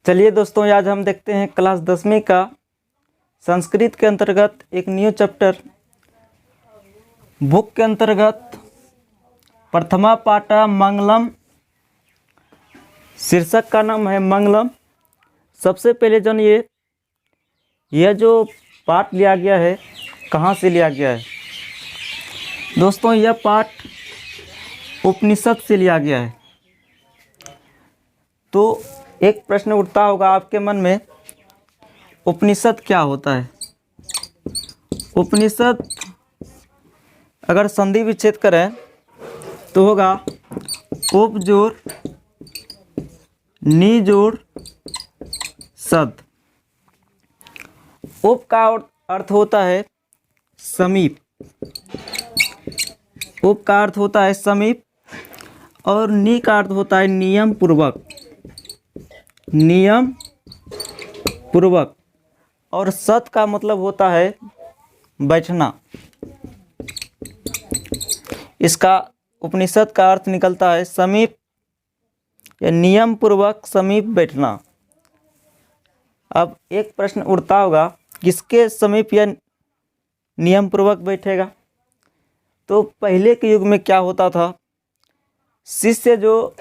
चलिए दोस्तों, आज हम देखते हैं क्लास 10वीं का संस्कृत के अंतर्गत एक न्यू चैप्टर बुक के अंतर्गत प्रथमा पाठा मंगलम। शीर्षक का नाम है मंगलम। सबसे पहले जन यह जो पाठ लिया गया है कहाँ से लिया गया है दोस्तों? यह पाठ उपनिषद से लिया गया है। तो एक प्रश्न उठता होगा आपके मन में, उपनिषद क्या होता है? उपनिषद अगर संधि विच्छेद करें तो होगा उप जोड़ नी जोड़ सद। उप का अर्थ होता है समीप, उप का अर्थ होता है समीप, और नी का अर्थ होता है नियम पूर्वक, नियम पूर्वक, और सत का मतलब होता है बैठना। इसका उपनिषद का अर्थ निकलता है समीप या नियम पूर्वक समीप बैठना। अब एक प्रश्न उठता होगा, किसके समीप या नियम पूर्वक बैठेगा? तो पहले के युग में क्या होता था, शिष्य जो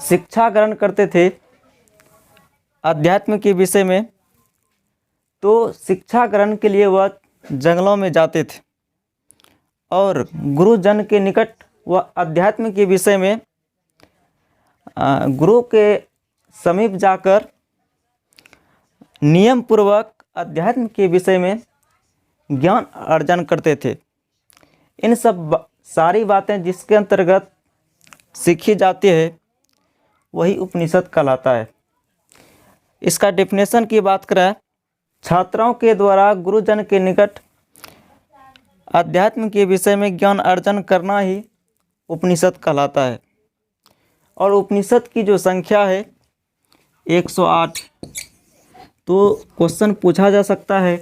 शिक्षा ग्रहण करते थे अध्यात्म के विषय में, तो शिक्षा ग्रहण के लिए वह जंगलों में जाते थे और गुरुजन के निकट वह अध्यात्म के विषय में गुरु के समीप जाकर नियम पूर्वक अध्यात्म के विषय में ज्ञान अर्जन करते थे। इन सब सारी बातें जिसके अंतर्गत सीखी जाती है वही उपनिषद कहलाता है। इसका डेफिनेशन की बात करें, छात्रों के द्वारा गुरुजन के निकट अध्यात्म के विषय में ज्ञान अर्जन करना ही उपनिषद कहलाता है। और उपनिषद की जो संख्या है 108। तो क्वेश्चन पूछा जा सकता है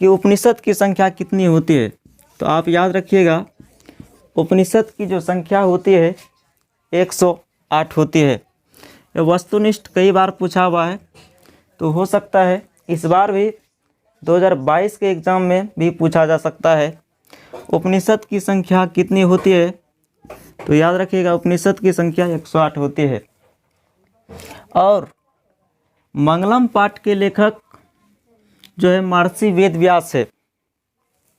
कि उपनिषद की संख्या कितनी होती है? तो आप याद रखिएगा, उपनिषद की जो संख्या होती है 108 होती है। यह वस्तुनिष्ठ कई बार पूछा हुआ है, तो हो सकता है इस बार भी 2022 के एग्ज़ाम में भी पूछा जा सकता है उपनिषद की संख्या कितनी होती है। तो याद रखिएगा, उपनिषद की संख्या 108 होती है। और मंगलम पाठ के लेखक जो है महर्षि वेदव्यास है।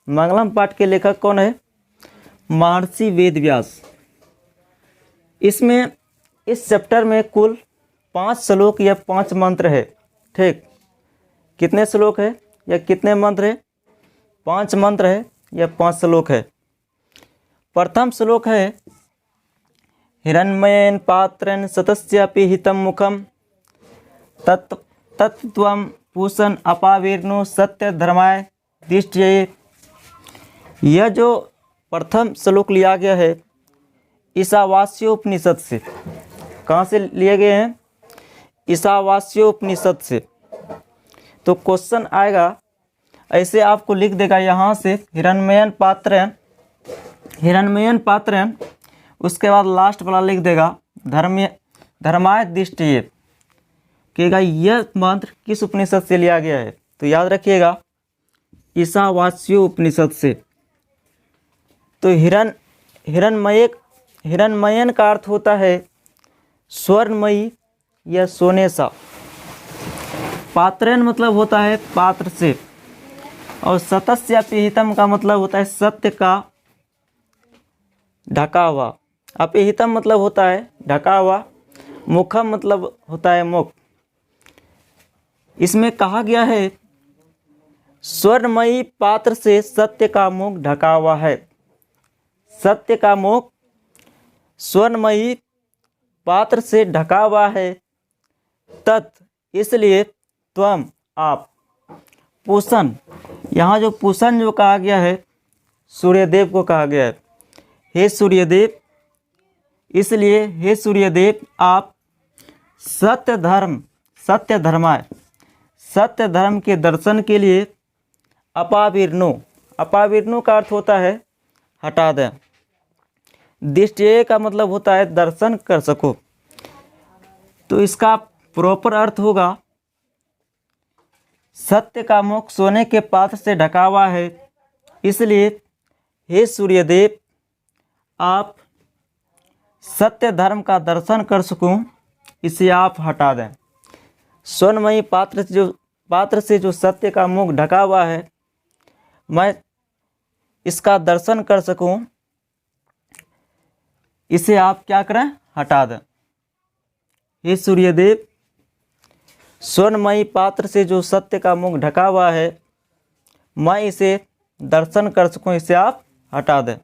मंगलम पाठ के लेखक कौन है? महर्षि वेदव्यास। इसमें इस चैप्टर में कुल 5 श्लोक या 5 मंत्र है। ठीक, कितने श्लोक है या कितने मंत्र है? 5 मंत्र है या 5 श्लोक है। प्रथम श्लोक है, हिरण्मयेन पात्रेण सतस्यापि हितं मुखम तत्त्वं पूषण अपावीर्णु सत्य धर्माय दिष्टये। यह जो प्रथम श्लोक लिया गया है ईशावास्योपनिषद से। कहाँ से लिए गए हैं? ईशावास्योपनिषद से। तो क्वेश्चन आएगा ऐसे, आपको लिख देगा यहाँ से हिरण्मयेन पात्रेण, उसके बाद लास्ट वाला लिख देगा धर्माय दिष्टये। कहेगा यह मंत्र किस उपनिषद से लिया गया है? तो याद रखिएगा, ईशावास्योपनिषद से। तो हिरण्मयेन का अर्थ होता है स्वर्णमयी या सोने सा। पात्रेण मतलब होता है पात्र से, और सतस्यापि हितम का मतलब होता है सत्य का ढका हुआ। अपिहितम मतलब होता है ढका हुआ। मुखम मतलब होता है मुख। इसमें कहा गया है स्वर्णमयी पात्र से सत्य का मुख ढका हुआ है। सत्य का मुख स्वर्णमयी पात्र से ढका हुआ है। तत् इसलिए त्वम आप, पूषण, यहाँ जो पूषण जो कहा गया है सूर्यदेव को कहा गया है। हे सूर्यदेव, इसलिए हे सूर्यदेव आप सत्य धर्माय, सत्य धर्म के दर्शन के लिए अपावीर्णु का अर्थ होता है हटा दें। दिष्टये का मतलब होता है दर्शन कर सको। तो इसका प्रॉपर अर्थ होगा सत्य का मुख सोने के पात्र से ढका हुआ है, इसलिए हे सूर्यदेव आप सत्य धर्म का दर्शन कर सकूं, इसे आप हटा दें। स्वर्णमयी पात्र से जो सत्य का मुख ढका हुआ है, मैं इसका दर्शन कर सकूं, इसे आप क्या करें, हटा दें। हे सूर्यदेव स्वर्णमयी पात्र से जो सत्य का मुख ढका हुआ है, मैं इसे दर्शन कर सकूं, इसे आप हटा दें।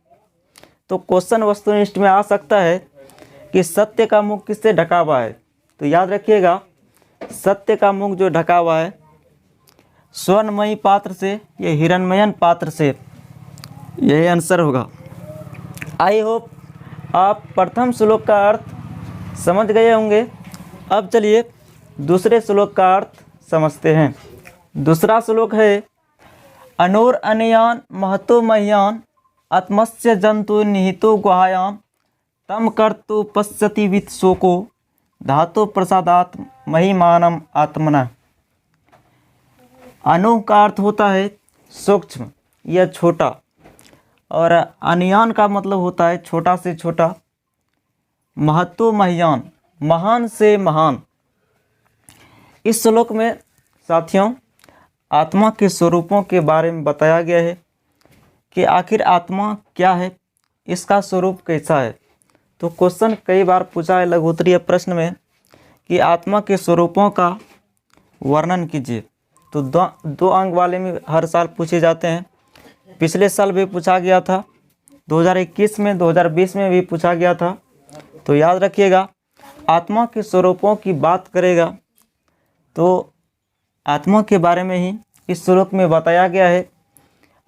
तो क्वेश्चन वस्तुनिष्ठ में आ सकता है कि सत्य का मुख किससे ढका हुआ है, तो याद रखिएगा सत्य का मुख जो ढका हुआ है स्वर्णमयी पात्र से या हिरण्मयन पात्र से, यही आंसर होगा। आई होप आप प्रथम श्लोक का अर्थ समझ गए होंगे। अब चलिए दूसरे श्लोक का अर्थ समझते हैं। दूसरा श्लोक है अनोर अनयान महतो मह्यान आत्मस्य जंतु निहितो गुहायाम तम कर्तु पश्यति वित शोको धातु प्रसादात महिमानम आत्मना। अनु का अर्थ होता है सूक्ष्म या छोटा, और अनयान का मतलब होता है छोटा से छोटा, महतो मह्यान महान से महान। इस श्लोक में साथियों आत्मा के स्वरूपों के बारे में बताया गया है कि आखिर आत्मा क्या है, इसका स्वरूप कैसा है। तो क्वेश्चन कई बार पूछा है लघुत्तरीय प्रश्न में कि आत्मा के स्वरूपों का वर्णन कीजिए। तो दो अंक वाले में हर साल पूछे जाते हैं। पिछले साल भी पूछा गया था, 2021 में 2020 में भी पूछा गया था। तो याद रखिएगा आत्मा के स्वरूपों की बात करेगा तो आत्मा के बारे में ही इस श्लोक में बताया गया है।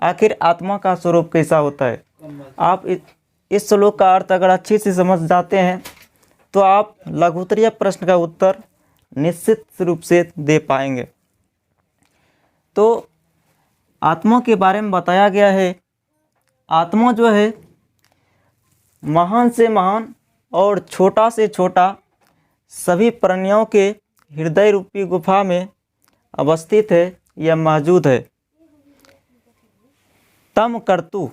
आखिर आत्मा का स्वरूप कैसा होता है, आप इस श्लोक का अर्थ अगर अच्छे से समझ जाते हैं तो आप लघुत्तरीय प्रश्न का उत्तर निश्चित रूप से दे पाएंगे। तो आत्मा के बारे में बताया गया है, आत्मा जो है महान से महान और छोटा से छोटा सभी प्राणियों के हृदय रूपी गुफा में अवस्थित है या मौजूद है। तम कर्तु,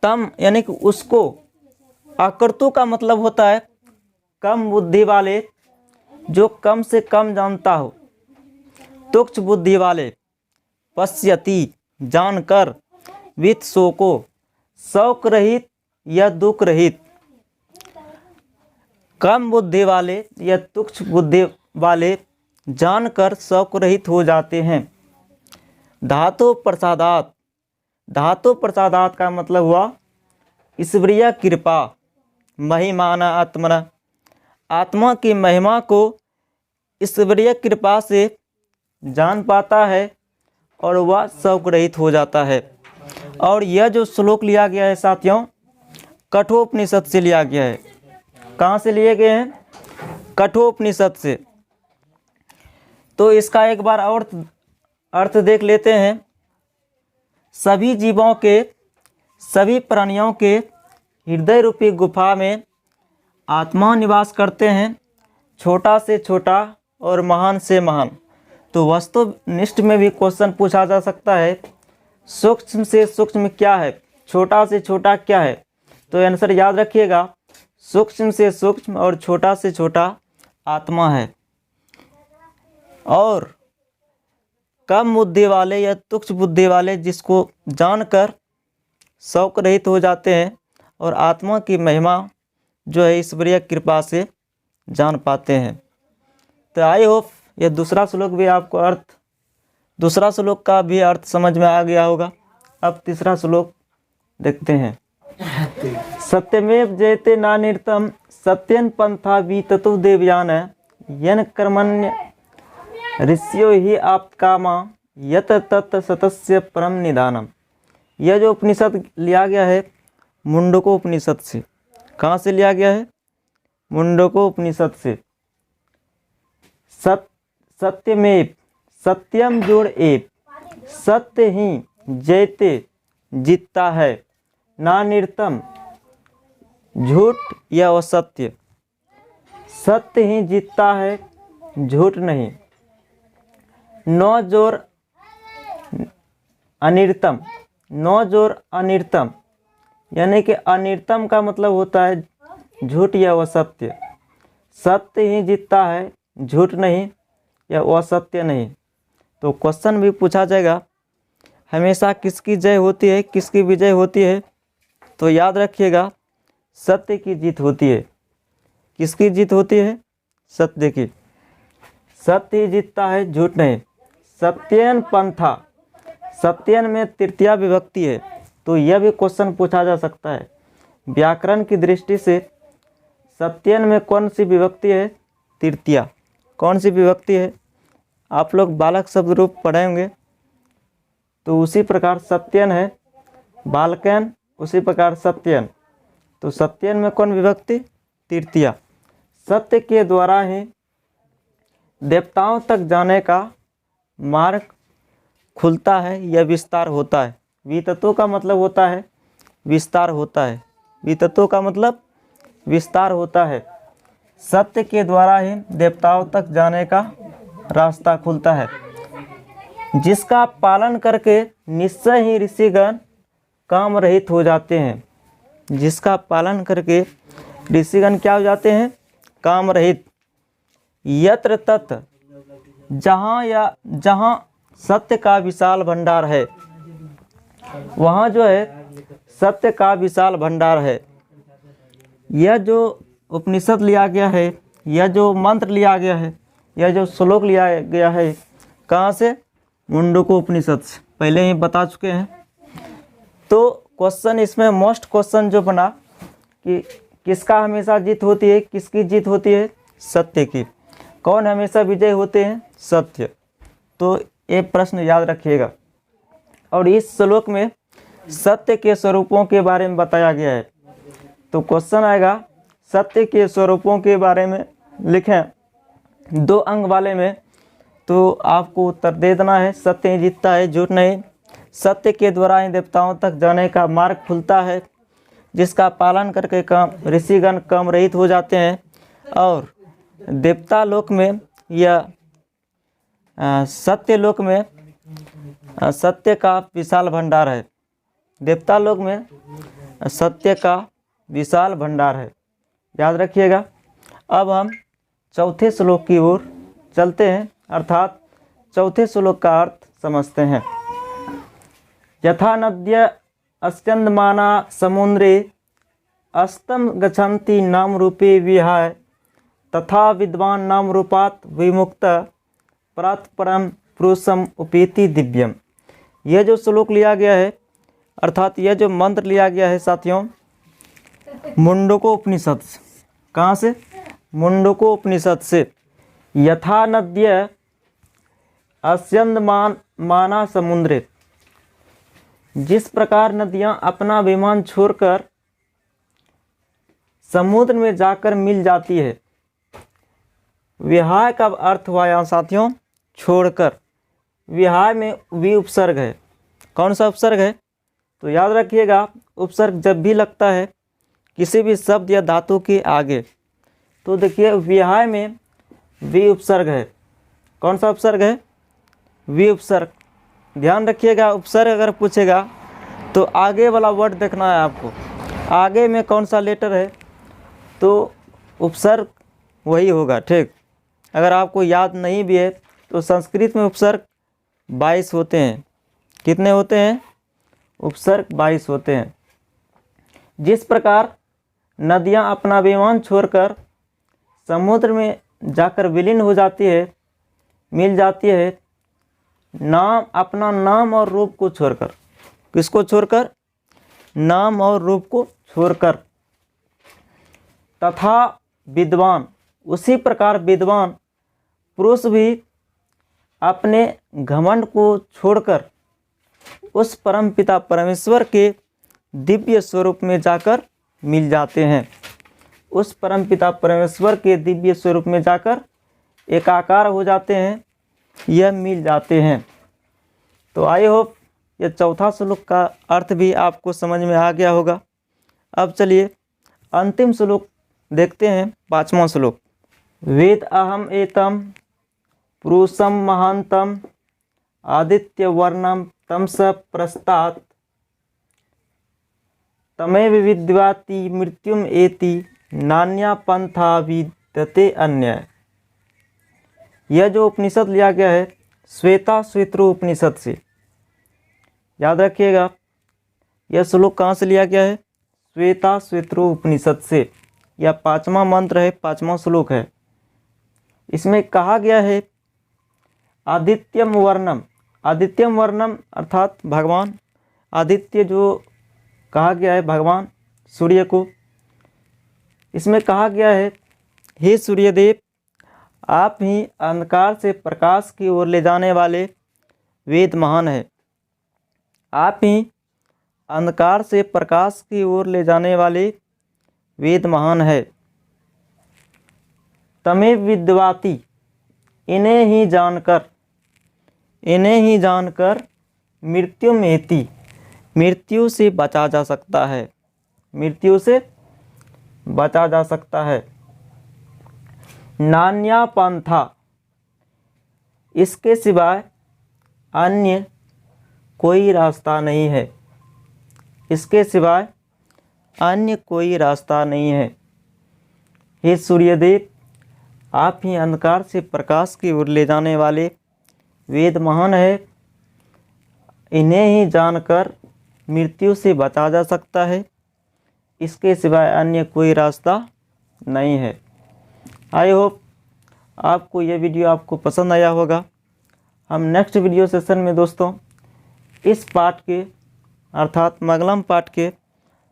तम यानी कि उसको, अकर्तु का मतलब होता है कम बुद्धि वाले, जो कम से कम जानता हो, तुच्छ बुद्धि वाले, पश्यति जानकर, वित शोको शौक रहित या दुख रहित। कम बुद्धि वाले या तुच्छ बुद्धि वाले जानकर शौक रहित हो जाते हैं। धातु प्रसादात, धातु प्रसादात का मतलब हुआ ईश्वरीय कृपा, महिमाना आत्मना, आत्मा की महिमा को ईश्वरीय कृपा से जान पाता है और वह शौक रहित हो जाता है। और यह जो श्लोक लिया गया है साथियों कठोपनिषद से लिया गया है। कहाँ से लिए गए हैं, कठोपनिषद से। तो इसका एक बार और अर्थ देख लेते हैं। सभी जीवों के, सभी प्राणियों के हृदय रूपी गुफा में आत्मा निवास करते हैं, छोटा से छोटा और महान से महान। तो वस्तुनिष्ठ में भी क्वेश्चन पूछा जा सकता है सूक्ष्म से सूक्ष्म क्या है, छोटा से छोटा क्या है। तो आंसर याद रखिएगा सूक्ष्म से सूक्ष्म और छोटा से छोटा आत्मा है। और कम बुद्धि वाले या तुच्छ बुद्धि वाले जिसको जानकर शौक रहित हो जाते हैं और आत्मा की महिमा जो है ईश्वरीय कृपा से जान पाते हैं। तो आई होप यह दूसरा श्लोक भी आपको अर्थ, दूसरा श्लोक का भी अर्थ समझ में आ गया होगा। अब तीसरा श्लोक देखते हैं। सत्यमेव जयते नानिर्तम सत्यन पंथा वीततो देवयान यन कर्मण्य ऋषियो ही आप कामा यत तत् सतस्य परम निदानम। यह जो उपनिषद लिया गया है मुंडको उपनिषद से। कहाँ से लिया गया है, मुंडको उपनिषद से। सत्यमेव, सत्यम जोड़ एव, सत्य ही जयते जीतता है, नानिर्तम झूठ या असत्य, सत्य ही जीतता है, झूठ नहीं। नौ जोर अनिर्तम, नौ जोर अनिर्तम, यानी कि अनिर्तम का मतलब होता है झूठ या असत्य। सत्य ही जीतता है, झूठ नहीं या असत्य नहीं। तो क्वेश्चन भी पूछा जाएगा, हमेशा किसकी जय होती है, किसकी विजय होती है? तो याद रखिएगा, सत्य की जीत होती है। किसकी जीत होती है? सत्य की। सत्य ही जीतता है, झूठ नहीं। सत्येन पंथा, सत्येन में तृतीया विभक्ति है, तो यह भी क्वेश्चन पूछा जा सकता है। व्याकरण की दृष्टि से सत्येन में कौन सी विभक्ति है? तृतीया। कौन सी विभक्ति है? आप लोग बालक शब्द रूप पढ़ेंगे तो उसी प्रकार सत्येन है, बालकेन, उसी प्रकार सत्येन। तो सत्येन में कौन विभक्ति? तृतीया। सत्य के द्वारा ही देवताओं तक जाने का मार्ग खुलता है या विस्तार होता है। विततो का मतलब होता है विस्तार होता है। विततो का मतलब विस्तार होता है। सत्य के द्वारा ही देवताओं तक जाने का रास्ता खुलता है, जिसका पालन करके निश्चय ही ऋषिगण काम रहित हो जाते हैं। जिसका पालन करके ऋषिगण क्या हो जाते हैं? काम रहित। यत्र तत्र, जहाँ सत्य का विशाल भंडार है, वहाँ जो है सत्य का विशाल भंडार है। यह जो उपनिषद लिया गया है, यह जो मंत्र लिया गया है, यह जो श्लोक लिया गया है, कहाँ से? मुंडको उपनिषद से, पहले ही बता चुके हैं। तो क्वेश्चन इसमें मोस्ट क्वेश्चन जो बना कि किसका हमेशा जीत होती है, किसकी जीत होती है? सत्य की। कौन हमेशा विजय होते हैं? सत्य। तो ये प्रश्न याद रखिएगा। और इस श्लोक में सत्य के स्वरूपों के बारे में बताया गया है। तो क्वेश्चन आएगा, सत्य के स्वरूपों के बारे में लिखें 2 अंक वाले में, तो आपको उत्तर दे देना है, सत्य ही जीतता है, झूठ नहीं। सत्य के द्वारा ही देवताओं तक जाने का मार्ग खुलता है, जिसका पालन करके काम ऋषिगण काम रहित हो जाते हैं। और देवता लोक में या सत्य लोक में सत्य का विशाल भंडार है। देवता लोक में सत्य का विशाल भंडार है, याद रखिएगा। अब हम चौथे श्लोक की ओर चलते हैं, अर्थात चौथे श्लोक का अर्थ समझते हैं। यथा नद्य अस्यन्दमाना समुद्रे अस्तम गच्छन्ति नाम रूपे विहाय, तथा विद्वान नाम रूपात विमुक्त प्रात परम पुरुषम उपेति दिव्यम। यह जो श्लोक लिया गया है, अर्थात यह जो मंत्र लिया गया है साथियों, मुंडको उपनिषद से। कहाँ से? मुंडको उपनिषद से। यथा नद्य अस्यन्दमाना समुद्रे, जिस प्रकार नदियाँ अपना विमान छोड़कर समुद्र में जाकर मिल जाती है। विहाय का अर्थ हुआ यहाँ साथियों छोड़कर। विहाय में वि उपसर्ग है। कौन सा उपसर्ग है? तो याद रखिएगा, उपसर्ग जब भी लगता है किसी भी शब्द या धातु के आगे, तो देखिए विहाय में वि उपसर्ग है। कौन सा उपसर्ग है? वि उपसर्ग। ध्यान रखिएगा, उपसर्ग अगर पूछेगा तो आगे वाला वर्ड देखना है आपको। आगे में कौन सा लेटर है तो उपसर्ग वही होगा, ठीक। अगर आपको याद नहीं भी है तो संस्कृत में उपसर्ग 22 होते हैं। कितने होते हैं? उपसर्ग 22 होते हैं। जिस प्रकार नदियाँ अपना विमान छोड़कर समुद्र में जाकर विलीन हो जाती है, मिल जाती है, नाम अपना नाम और रूप को छोड़कर। किसको छोड़कर? नाम और रूप को छोड़कर। तथा विद्वान, उसी प्रकार विद्वान पुरुष भी अपने घमंड को छोड़कर उस परमपिता परमेश्वर के दिव्य स्वरूप में जाकर मिल जाते हैं। उस परमपिता परमेश्वर के दिव्य स्वरूप में जाकर एकाकार हो जाते हैं, यह मिल जाते हैं। तो आई होप यह चौथा श्लोक का अर्थ भी आपको समझ में आ गया होगा। अब चलिए अंतिम श्लोक देखते हैं, 5वां श्लोक। वेद अहम एतम पुरुषम महांतम आदित्य वर्णम तमस प्रस्तात् तमेव विद्वाति मृत्युम एति नान्या पंथा विद्यते अन्य। यह जो उपनिषद लिया गया है श्वेताश्वेत्रो उपनिषद से, याद रखिएगा यह श्लोक कहाँ से लिया गया है, श्वेताश्वेत्रो उपनिषद से। यह 5वां मंत्र है, 5वां श्लोक है। इसमें कहा गया है आदित्यम वर्णम, आदित्यम वर्णम अर्थात भगवान आदित्य जो कहा गया है भगवान सूर्य को। इसमें कहा गया है हे सूर्यदेव, आप ही अंधकार से प्रकाश की ओर ले जाने वाले वेद महान है। आप ही अंधकार से प्रकाश की ओर ले जाने वाले वेद महान है। तमेव विद्वाति, इन्हें ही जानकर मृत्यु मेति, मृत्यु से बचा जा सकता है, मृत्यु से बचा जा सकता है। नान्या पंथा, इसके सिवाय अन्य कोई रास्ता नहीं है, इसके सिवाय अन्य कोई रास्ता नहीं है। हे सूर्यदेव, आप ही अंधकार से प्रकाश की ओर ले जाने वाले वेद महान है। इन्हें ही जानकर मृत्यु से बचा जा सकता है, इसके सिवाय अन्य कोई रास्ता नहीं है। आई होप आपको ये वीडियो आपको पसंद आया होगा। हम नेक्स्ट वीडियो सेशन में दोस्तों इस पाठ के अर्थात मंगलम पाठ के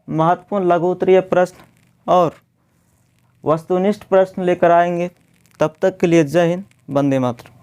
महत्वपूर्ण लघु उत्तरीय प्रश्न और वस्तुनिष्ठ प्रश्न लेकर आएंगे। तब तक के लिए जय हिंद, वंदे मातरम।